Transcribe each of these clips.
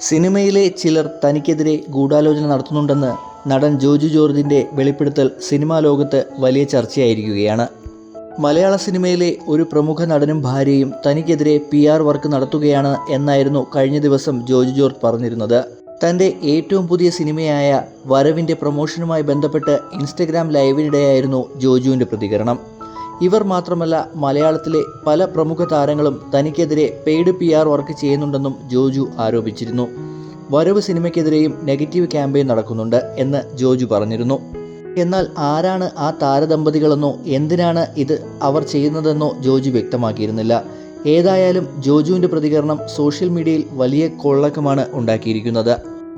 സിനിമയിലെ ചിലർ തനിക്കെതിരെ ഗൂഢാലോചന നടത്തുന്നുണ്ടെന്ന് നടൻ ജോജു ജോർജിൻ്റെ വെളിപ്പെടുത്തൽ സിനിമാ ലോകത്ത് വലിയ ചർച്ചയായിരിക്കുകയാണ്. മലയാള സിനിമയിലെ ഒരു പ്രമുഖ നടനും ഭാര്യയും തനിക്കെതിരെ PR വർക്ക് നടത്തുകയാണ് എന്നായിരുന്നു കഴിഞ്ഞ ദിവസം ജോജു ജോർജ് പറഞ്ഞിരുന്നത്. തൻ്റെ ഏറ്റവും പുതിയ സിനിമയായ വരവിൻ്റെ പ്രൊമോഷനുമായി ബന്ധപ്പെട്ട് ഇൻസ്റ്റഗ്രാം ലൈവിനിടെയായിരുന്നു ജോജുവിൻ്റെ പ്രതികരണം. ഇവർ മാത്രമല്ല, മലയാളത്തിലെ പല പ്രമുഖ താരങ്ങളും തനിക്കെതിരെ പെയ്ഡ് PR വർക്ക് ചെയ്യുന്നുണ്ടെന്നും ജോജു ആരോപിച്ചിരുന്നു. വരവ് സിനിമയ്ക്കെതിരെയും നെഗറ്റീവ് ക്യാമ്പയിൻ നടക്കുന്നുണ്ട് എന്ന് ജോജു പറഞ്ഞിരുന്നു. എന്നാൽ ആരാണ് ആ താരദമ്പതികളെന്നോ എന്തിനാണ് ഇത് അവർ ചെയ്യുന്നതെന്നോ ജോജു വ്യക്തമാക്കിയിരുന്നില്ല. ഏതായാലും ജോജുവിൻ്റെ പ്രതികരണം സോഷ്യൽ മീഡിയയിൽ വലിയ കൊള്ളക്കമാണ് ഉണ്ടാക്കിയിരിക്കുന്നത്.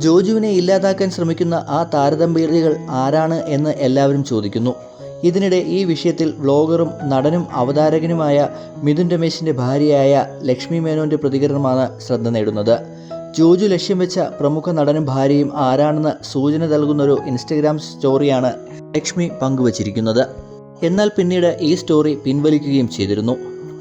ജോജുവിനെ ഇല്ലാതാക്കാൻ ശ്രമിക്കുന്ന ആ താരദമ്പതികൾ ആരാണ് എന്ന് എല്ലാവരും ചോദിക്കുന്നു. ഇതിനിടെ ഈ വിഷയത്തിൽ വ്ളോഗറും നടനും അവതാരകനുമായ മിഥുൻ രമേശിൻ്റെ ഭാര്യയായ ലക്ഷ്മി മേനോൻ്റെ പ്രതികരണമാണ് ശ്രദ്ധ നേടുന്നത്. ജോജു ലക്ഷ്യം വെച്ച പ്രമുഖ നടനും ഭാര്യയും ആരാണെന്ന് സൂചന നൽകുന്നൊരു ഇൻസ്റ്റഗ്രാം സ്റ്റോറിയാണ് ലക്ഷ്മി പങ്കുവച്ചിരിക്കുന്നത്. എന്നാൽ പിന്നീട് ഈ സ്റ്റോറി പിൻവലിക്കുകയും ചെയ്തിരുന്നു.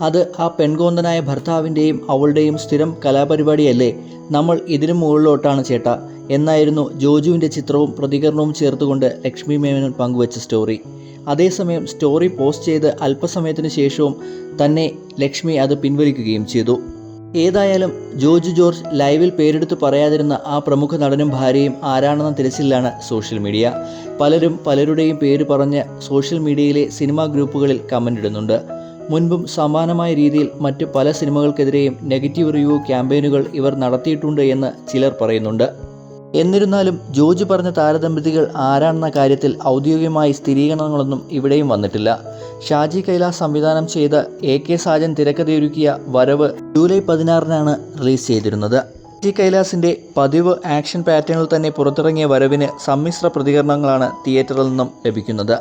അത് ആ പെൺകോന്തനായ ഭർത്താവിൻ്റെയും അവളുടെയും സ്ഥിരം കലാപരിപാടിയല്ലേ, നമ്മൾ ഇതിനു മുകളിലോട്ടാണ് ചേട്ടാ എന്നായിരുന്നു ജോജുവിൻ്റെ ചിത്രവും പ്രതികരണവും ചേർത്തുകൊണ്ട് ലക്ഷ്മി മേനോൻ പങ്കുവച്ച സ്റ്റോറി. അതേസമയം സ്റ്റോറി പോസ്റ്റ് ചെയ്ത് അല്പസമയത്തിന് ശേഷവും തന്നെ ലക്ഷ്മി അത് പിൻവലിക്കുകയും ചെയ്തു. ഏതായാലും ജോജു ജോർജ് ലൈവിൽ പേരെടുത്ത് പറയാതിരുന്ന ആ പ്രമുഖ നടനും ഭാര്യയും ആരാണെന്ന തിരച്ചിലാണ് സോഷ്യൽ മീഡിയ. പലരും പലരുടെയും പേര് പറഞ്ഞ് സോഷ്യൽ മീഡിയയിലെ സിനിമാ ഗ്രൂപ്പുകളിൽ കമൻ്റ് ഇടുന്നുണ്ട്. മുൻപും സമാനമായ രീതിയിൽ മറ്റ് പല സിനിമകൾക്കെതിരെയും നെഗറ്റീവ് റിവ്യൂ ക്യാമ്പയിനുകൾ ഇവർ നടത്തിയിട്ടുണ്ട് എന്ന് ചിലർ പറയുന്നുണ്ട്. എന്നിരുന്നാലും ജോജു പറഞ്ഞ താരദമ്പതികൾ ആരാണെന്ന കാര്യത്തിൽ ഔദ്യോഗികമായി സ്ഥിരീകരണങ്ങളൊന്നും ഇവിടെയും വന്നിട്ടില്ല. ഷാജി കൈലാസ് സംവിധാനം ചെയ്ത AK സാജൻ തിരക്കഥയൊരുക്കിയ വരവ് ജൂലൈ 16-നാണ് റിലീസ് ചെയ്തിരുന്നത്. ഷാജി കൈലാസിൻ്റെ പതിവ് ആക്ഷൻ പാറ്റേണിൽ തന്നെ പുറത്തിറങ്ങിയ വരവിന് സമ്മിശ്ര പ്രതികരണങ്ങളാണ് തിയേറ്ററിൽ നിന്നും ലഭിക്കുന്നത്.